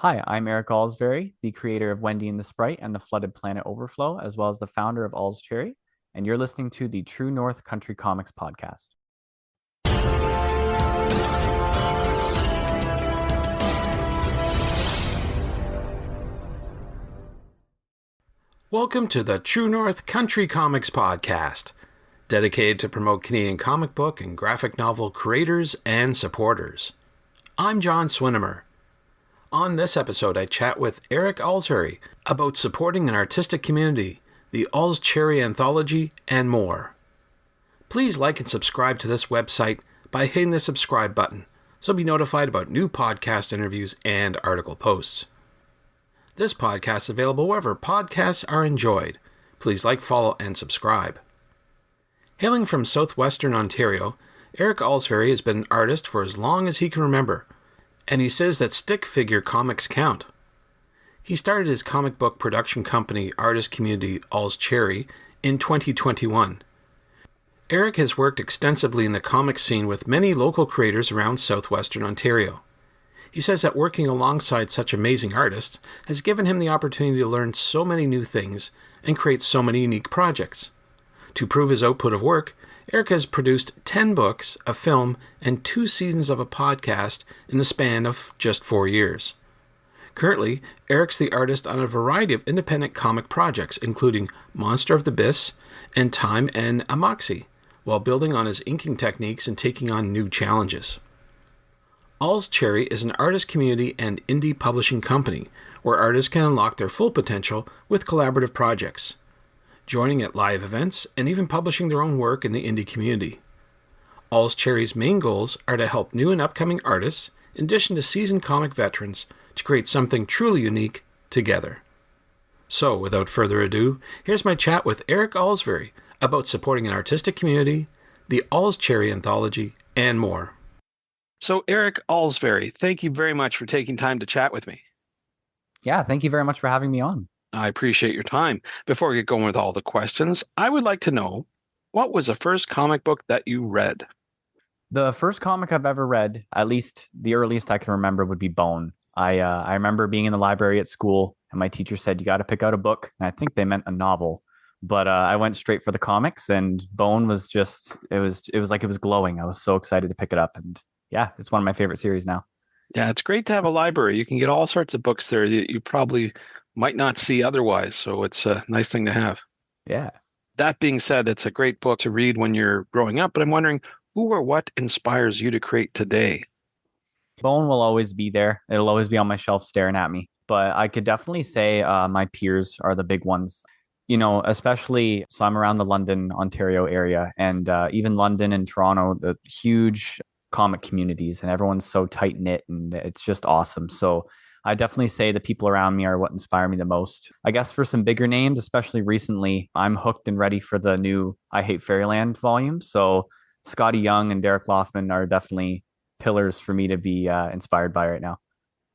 Hi, I'm Eric Olcsvary, the creator of Wendy and the Sprite and the Flooded Planet Overflow, as well as the founder of AllsCherry, and you're listening to the True North Country Comics podcast. Welcome to the True North Country Comics podcast, dedicated to promote Canadian comic book and graphic novel creators and supporters. I'm John Swinimer. On this episode, I chat with Eric Olcsvary about supporting an artistic community, the AllsCherry anthology, and more. Please like and subscribe to this website by hitting the subscribe button, so be notified about new podcast interviews and article posts. This podcast is available wherever podcasts are enjoyed. Please like, follow, and subscribe. Hailing from Southwestern Ontario, Eric Olcsvary has been an artist for as long as he can remember, and he says that stick figure comics count. He started his comic book production company artist community AllsCherry in 2021. Eric has worked extensively in the comic scene with many local creators around Southwestern Ontario. He says that working alongside such amazing artists has given him the opportunity to learn so many new things and create so many unique projects. To prove his output of work, Eric has produced 10 books, a film, and 2 seasons of a podcast in the span of just 4 years. Currently, Eric's the artist on a variety of independent comic projects, including Monster of the Abyss and Time and Amoxiae, while building on his inking techniques and taking on new challenges. AllsCherry is an artist community and indie publishing company where artists can unlock their full potential with collaborative projects, joining at live events, and even publishing their own work in the indie community. AllsCherry's main goals are to help new and upcoming artists, in addition to seasoned comic veterans, to create something truly unique together. So, without further ado, here's my chat with Eric Olcsvary about supporting an artistic community, the AllsCherry anthology, and more. So, Eric Olcsvary, thank you very much for taking time to chat with me. Yeah, thank you very much for having me on. I appreciate your time. Before we get going with all the questions, I would like to know, what was the first comic book that you read? The first comic I've ever read, at least the earliest I can remember, would be Bone. I remember being in the library at school, and my teacher said, you got to pick out a book. And I think they meant a novel. But I went straight for the comics, and Bone was just, it was like it was glowing. I was so excited to pick it up. And yeah, it's one of my favorite series now. Yeah, it's great to have a library. You can get all sorts of books there that you probably might not see otherwise. So it's a nice thing to have. Yeah. That being said, it's a great book to read when you're growing up, but I'm wondering who or what inspires you to create today? Bone will always be there. It'll always be on my shelf staring at me. But I could definitely say my peers are the big ones. You know, especially, so I'm around the London, Ontario area, and even London and Toronto, the huge comic communities, and everyone's so tight knit, and it's just awesome. So I definitely say the people around me are what inspire me the most. I guess for some bigger names, especially recently, I'm hooked and ready for the new I Hate Fairyland volume. So Scotty Young and Derek Loffman are definitely pillars for me to be inspired by right now.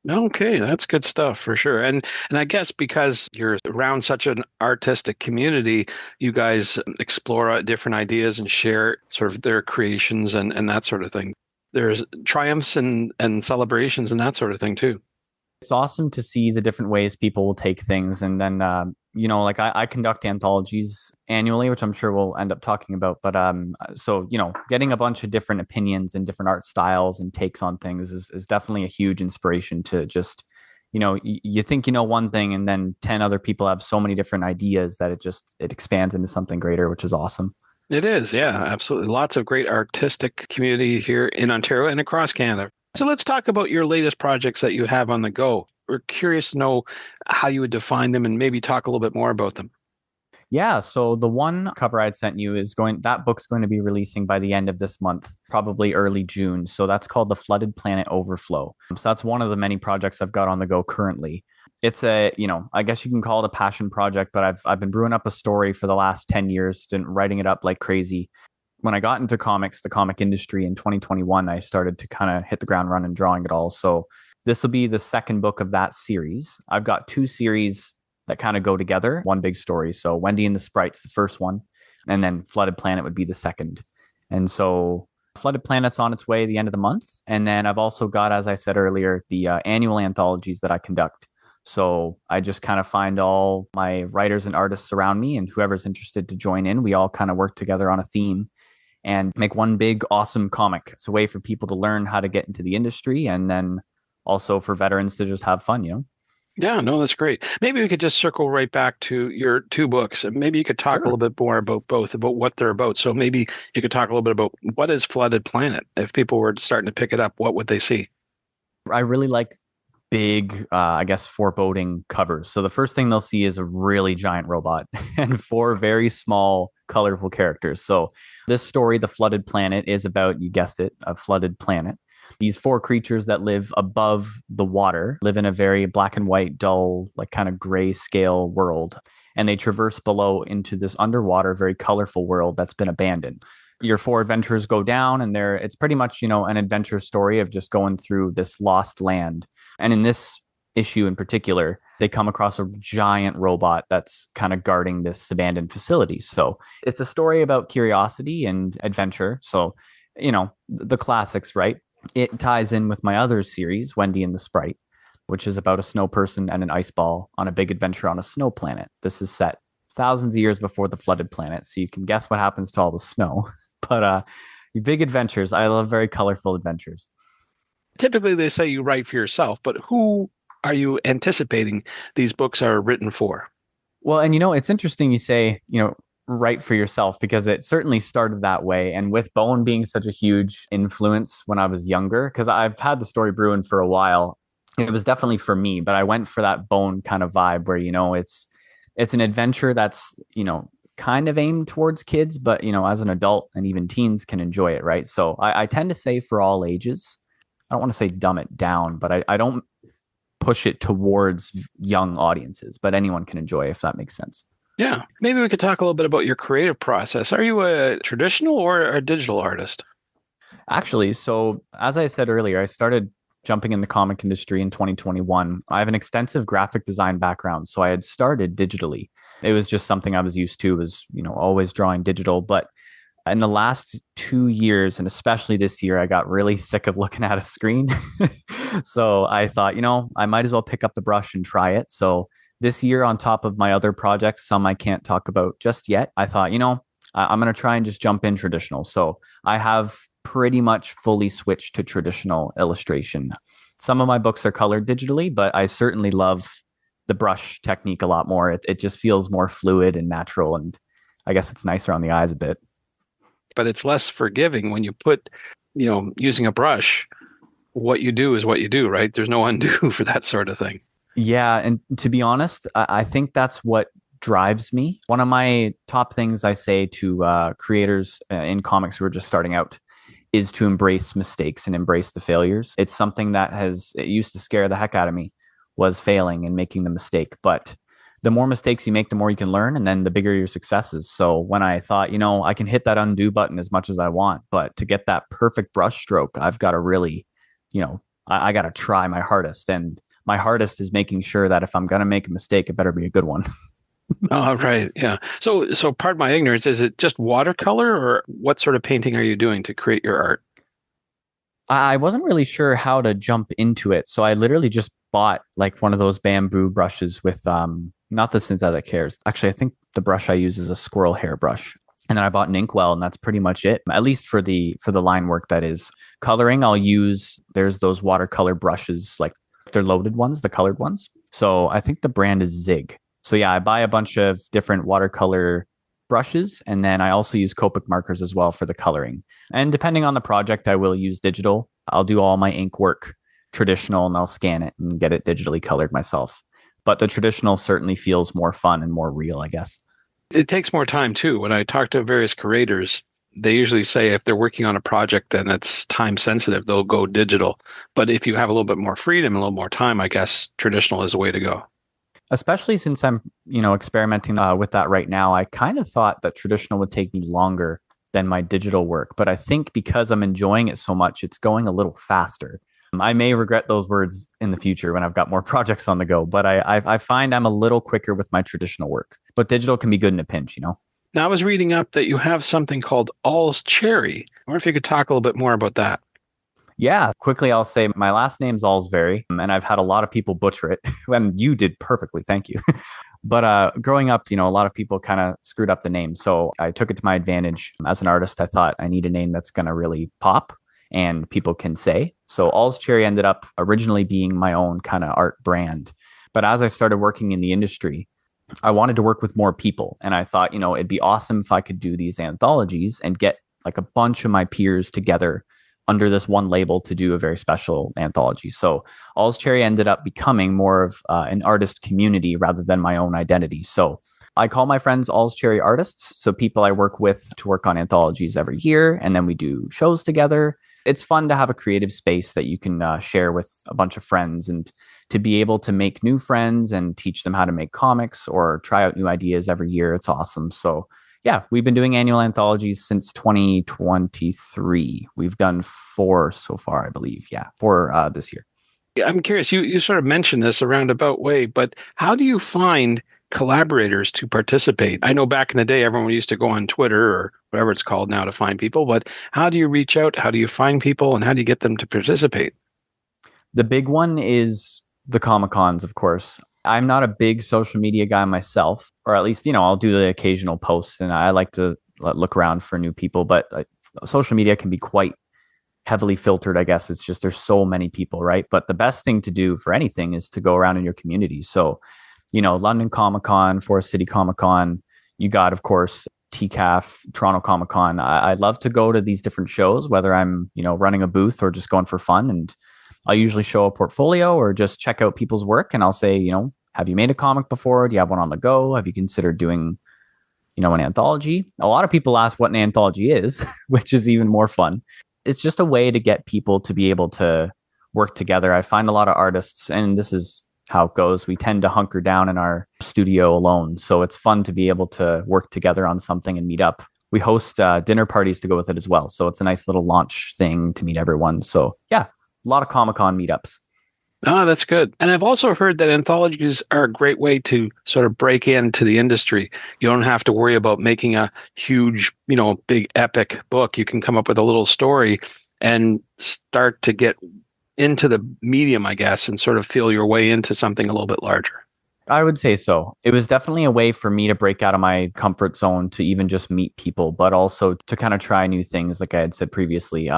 Okay, that's good stuff for sure. And I guess because you're around such an artistic community, you guys explore different ideas and share sort of their creations and that sort of thing. There's triumphs and celebrations and that sort of thing too. It's awesome to see the different ways people will take things. And then, like I conduct anthologies annually, which I'm sure we'll end up talking about. But so, getting a bunch of different opinions and different art styles and takes on things is definitely a huge inspiration to just, you think you know one thing and then 10 other people have so many different ideas that it expands into something greater, which is awesome. It is, yeah, absolutely. Lots of great artistic community here in Ontario and across Canada. So let's talk about your latest projects that you have on the go. We're curious to know how you would define them and maybe talk a little bit more about them. Yeah, so the one cover I'd sent you that book's going to be releasing by the end of this month, probably early June. So that's called The Flooded Planet Overflow. So that's one of the many projects I've got on the go currently. It's I guess you can call it a passion project, but I've been brewing up a story for the last 10 years and writing it up like crazy. When I got into comics, the comic industry in 2021, I started to kind of hit the ground running drawing it all. So this will be the second book of that series. I've got 2 series that kind of go together, one big story. So Wendy and the Sprite's the first one, and then Flooded Planet would be the second. And so Flooded Planet's on its way the end of the month. And then I've also got, as I said earlier, the annual anthologies that I conduct. So I just kind of find all my writers and artists around me and whoever's interested to join in. We all kind of work together on a theme and make one big, awesome comic. It's a way for people to learn how to get into the industry and then also for veterans to just have fun, you know? Yeah, no, that's great. Maybe we could just circle right back to your two books. And maybe you could talk a Sure. little bit more about both, about what they're about. So maybe you could talk a little bit about what is Flooded Planet. If people were starting to pick it up, what would they see? I really like big, I guess, foreboding covers. So the first thing they'll see is a really giant robot and four very small, colorful characters. So this story, The Flooded Planet, is about, you guessed it, a flooded planet. These four creatures that live above the water live in a very black and white, dull, like kind of gray scale world. And they traverse below into this underwater, very colorful world that's been abandoned. Your four adventurers go down, and it's pretty much, an adventure story of just going through this lost land. And in this issue in particular, they come across a giant robot that's kind of guarding this abandoned facility. So it's a story about curiosity and adventure. So, the classics, right? It ties in with my other series, Wendy and the Sprite, which is about a snow person and an ice ball on a big adventure on a snow planet. This is set thousands of years before the flooded planet, so you can guess what happens to all the snow. But big adventures. I love very colorful adventures. Typically, they say you write for yourself, but who are you anticipating these books are written for? Well, and it's interesting you say, write for yourself because it certainly started that way. And with Bone being such a huge influence when I was younger, because I've had the story brewing for a while, it was definitely for me, but I went for that Bone kind of vibe where, it's an adventure that's, kind of aimed towards kids, but, as an adult and even teens can enjoy it, right? So I tend to say for all ages. I don't want to say dumb it down, but I don't push it towards young audiences, but anyone can enjoy if that makes sense. Yeah, maybe we could talk a little bit about your creative process. Are you a traditional or a digital artist? Actually, so as I said earlier, I started jumping in the comic industry in 2021. I have an extensive graphic design background, so I had started digitally. It was just something I was used to, was, always drawing digital, but in the last 2 years, and especially this year, I got really sick of looking at a screen. So I thought, I might as well pick up the brush and try it. So this year, on top of my other projects, some I can't talk about just yet, I thought, I'm going to try and just jump in traditional. So I have pretty much fully switched to traditional illustration. Some of my books are colored digitally, but I certainly love the brush technique a lot more. It just feels more fluid and natural. And I guess it's nicer on the eyes a bit. But it's less forgiving when you put, using a brush, what you do is what you do, right? There's no undo for that sort of thing. Yeah. And to be honest, I think that's what drives me. One of my top things I say to creators in comics who are just starting out is to embrace mistakes and embrace the failures. It's something that it used to scare the heck out of me, was failing and making the mistake. But the more mistakes you make, the more you can learn, and then the bigger your successes. So when I thought, I can hit that undo button as much as I want, but to get that perfect brush stroke, I've got to really, I got to try my hardest. And my hardest is making sure that if I'm going to make a mistake, it better be a good one. Oh, right. Yeah. So pardon my ignorance, is it just watercolor or what sort of painting are you doing to create your art? I wasn't really sure how to jump into it. So I literally just bought like one of those bamboo brushes with not the synthetic hairs. Actually, I think the brush I use is a squirrel hair brush. And then I bought an inkwell, and that's pretty much it. At least for the line work, that is. Coloring, there's those watercolor brushes, like they're loaded ones, the colored ones. So I think the brand is Zig. So yeah, I buy a bunch of different watercolor brushes, and then I also use Copic markers as well for the coloring. And depending on the project, I will use digital. I'll do all my ink work traditional, and I'll scan it and get it digitally colored myself. But the traditional certainly feels more fun and more real, I guess. It takes more time too. When I talk to various creators, they usually say if they're working on a project and it's time sensitive, they'll go digital. But if you have a little bit more freedom, a little more time, I guess traditional is the way to go. Especially since I'm, experimenting with that right now. I kind of thought that traditional would take me longer than my digital work, but I think because I'm enjoying it so much, it's going a little faster. I may regret those words in the future when I've got more projects on the go, but I find I'm a little quicker with my traditional work. But digital can be good in a pinch. Now, I was reading up that you have something called AllsCherry. I wonder if you could talk a little bit more about that. Yeah, quickly I'll say my last name's Allsvary, and I've had a lot of people butcher it. And you did perfectly, thank you. But growing up, a lot of people kind of screwed up the name. So I took it to my advantage. As an artist, I thought I need a name that's going to really pop and people can say. So All's Cherry ended up originally being my own kind of art brand. But as I started working in the industry, I wanted to work with more people. And I thought, it'd be awesome if I could do these anthologies and get like a bunch of my peers together under this one label to do a very special anthology. So All's Cherry ended up becoming more of an artist community rather than my own identity. So I call my friends All's Cherry artists. So people I work with to work on anthologies every year. And then we do shows together. It's fun to have a creative space that you can share with a bunch of friends and to be able to make new friends and teach them how to make comics or try out new ideas every year. It's awesome. So yeah, we've been doing annual anthologies since 2023. We've done 4 so far, I believe. Yeah, 4 this year. Yeah, I'm curious, you sort of mentioned this a roundabout way, but how do you find collaborators to participate? I know back in the day, everyone used to go on Twitter or whatever it's called now to find people, but how do you reach out? How do you find people and how do you get them to participate? The big one is the Comic Cons, of course. I'm not a big social media guy myself, or at least, I'll do the occasional posts and I like to look around for new people, but social media can be quite heavily filtered, I guess. It's just there's so many people, right? But the best thing to do for anything is to go around in your community. So, London Comic Con, Forest City Comic Con, you got, of course, TCAF, Toronto Comic Con. I love to go to these different shows, whether I'm, running a booth or just going for fun. And I'll usually show a portfolio or just check out people's work. And I'll say, have you made a comic before? Do you have one on the go? Have you considered doing, an anthology? A lot of people ask what an anthology is, which is even more fun. It's just a way to get people to be able to work together. I find a lot of artists, and this is how it goes, we tend to hunker down in our studio alone. So it's fun to be able to work together on something and meet up. We host dinner parties to go with it as well. So it's a nice little launch thing to meet everyone. So yeah, a lot of Comic-Con meetups. Oh, that's good. And I've also heard that anthologies are a great way to sort of break into the industry. You don't have to worry about making a huge, big epic book. You can come up with a little story and start to get into the medium, I guess, and sort of feel your way into something a little bit larger. I would say so. It was definitely a way for me to break out of my comfort zone to even just meet people, but also to kind of try new things. Like I had said previously,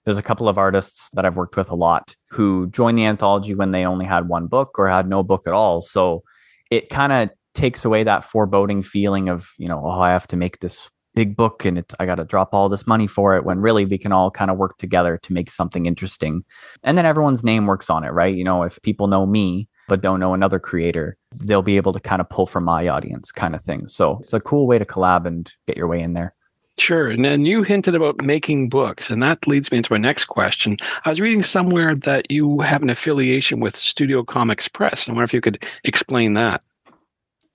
there's a couple of artists that I've worked with a lot who joined the anthology when they only had one book or had no book at all. So it kind of takes away that foreboding feeling of, I have to make this big book and I got to drop all this money for it, when really we can all kind of work together to make something interesting. And then everyone's name works on it, right? If people know me, but don't know another creator, they'll be able to kind of pull from my audience kind of thing. So it's a cool way to collab and get your way in there. Sure. And then you hinted about making books, and that leads me into my next question. I was reading somewhere that you have an affiliation with Studio Comics Press. I wonder if you could explain that.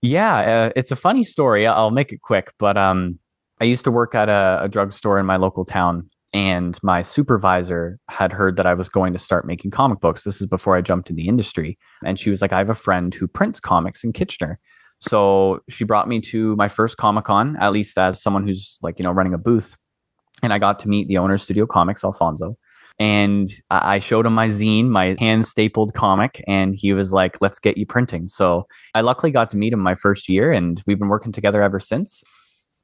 Yeah, it's a funny story. I'll make it quick, but I used to work at a drugstore in my local town, and my supervisor had heard that I was going to start making comic books. This is before I jumped in the industry. And she was like, I have a friend who prints comics in Kitchener. So she brought me to my first Comic-Con, at least as someone who's running a booth. And I got to meet the owner of Studio Comics, Alfonso. And I showed him my zine, my hand stapled comic, and he was like, let's get you printing. So I luckily got to meet him my first year, and we've been working together ever since.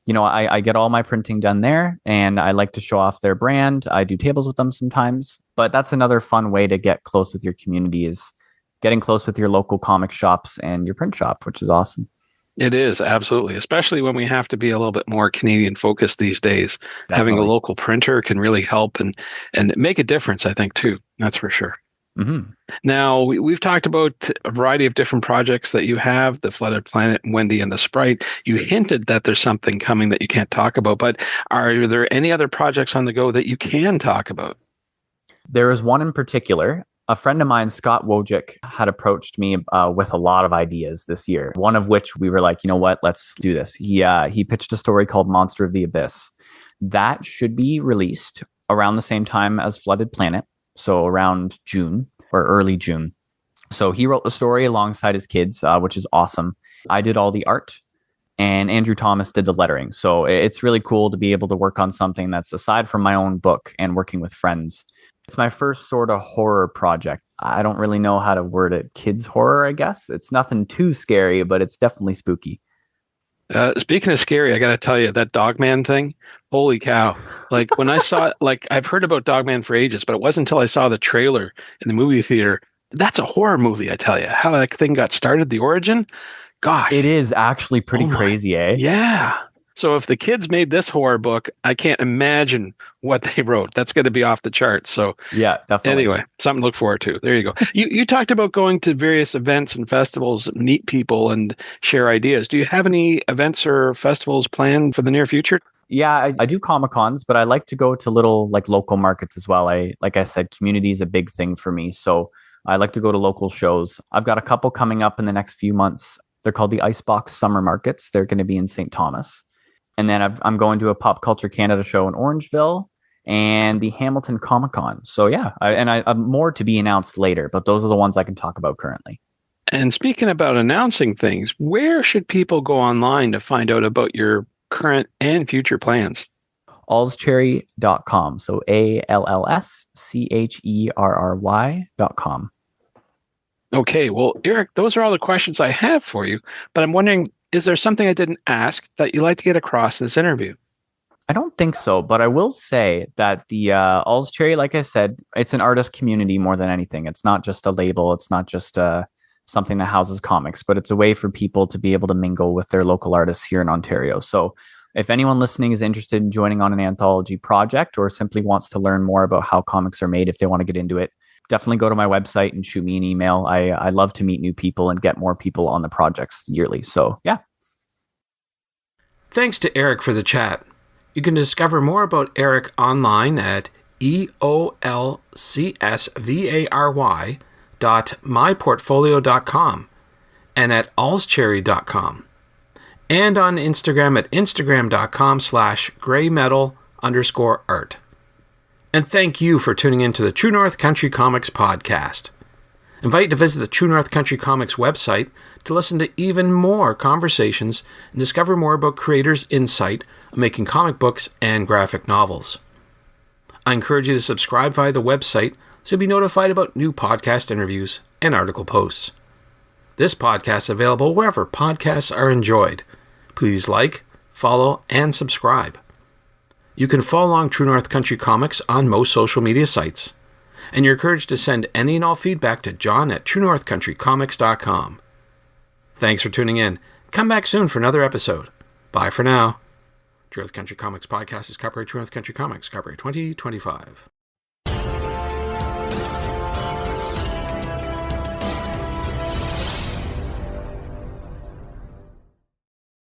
I get all my printing done there, and I like to show off their brand. I do tables with them sometimes, but that's another fun way to get close with your community, is getting close with your local comic shops and your print shop, which is awesome. It is, absolutely, especially when we have to be a little bit more Canadian focused these days. Definitely. Having a local printer can really help and make a difference, I think, too. That's for sure. Mm-hmm. Now, we've talked about a variety of different projects that you have, the Flooded Planet, Wendy, and the Sprite. You hinted that there's something coming that you can't talk about, but are there any other projects on the go that you can talk about? There is one in particular. A friend of mine, Scott Wojcik, had approached me with a lot of ideas this year, one of which we were like, you know what, let's do this. He pitched a story called Monster of the Abyss. That should be released around the same time as Flooded Planet, so around June or early June. So he wrote the story alongside his kids, which is awesome. I did all the art. and Andrew Thomas did the lettering. So it's really cool to be able to work on something that's aside from my own book and working with friends. It's my first sort of horror project. I don't really know how to word it. Kids horror, I guess. It's nothing too scary, but it's definitely spooky. Speaking of scary, I got to tell you that Dogman thing. Holy cow! Like when I saw it, like I've heard about Dogman for ages, but it wasn't until I saw the trailer in the movie theater. That's a horror movie, I tell you. How that thing got started, the origin. Gosh, It is actually pretty crazy, eh? yeah. So if the kids made this horror book, I can't imagine what they wrote. That's going to be off the charts. So Yeah, definitely. anyway, something to look forward to. There you go. You talked about going to various events and festivals, meet people, and share ideas. Do you have any events or festivals planned for the near future? Yeah, I do Comic Cons, but I like to go to little like local markets as well. Like I said, community is a big thing for me. So I like to go to local shows. I've got a couple coming up in the next few months. They're called the Icebox Summer Markets. They're going to be in St. Thomas. And then I'm going to a Pop Culture Canada show in Orangeville and the Hamilton Comic Con. So yeah, I'm more to be announced later, but those are the ones I can talk about currently. And speaking about announcing things, where should people go online to find out about your current and future plans? AllsCherry.com. So AllsCherry.com. Okay, well, Eric, those are all the questions I have for you, but I'm wondering, is there something I didn't ask that you'd like to get across in this interview? I don't think so, but I will say that the AllsCherry, like I said, it's an artist community more than anything. It's not just a label. It's not just something that houses comics, but it's a way for people to be able to mingle with their local artists here in Ontario. So if anyone listening is interested in joining on an anthology project or simply wants to learn more about how comics are made, if they want to get into it, definitely go to my website and shoot me an email. I love to meet new people and get more people on the projects yearly. So yeah. Thanks to Eric for the chat. You can discover more about Eric online at EOLCSVARY.myportfolio.com and at allscherry.com and on Instagram at instagram.com/graymetal_art. And thank you for tuning in to the True North Country Comics podcast. Invite you to visit the True North Country Comics website to listen to even more conversations and discover more about creators' insight on making comic books and graphic novels. I encourage you to subscribe via the website so you'll be notified about new podcast interviews and article posts. This podcast is available wherever podcasts are enjoyed. Please like, follow, and subscribe. You can follow along True North Country Comics on most social media sites. And you're encouraged to send any and all feedback to john@truenorthcountrycomics.com. Thanks for tuning in. Come back soon for another episode. Bye for now. True North Country Comics Podcast is copyright True North Country Comics, copyright 2025.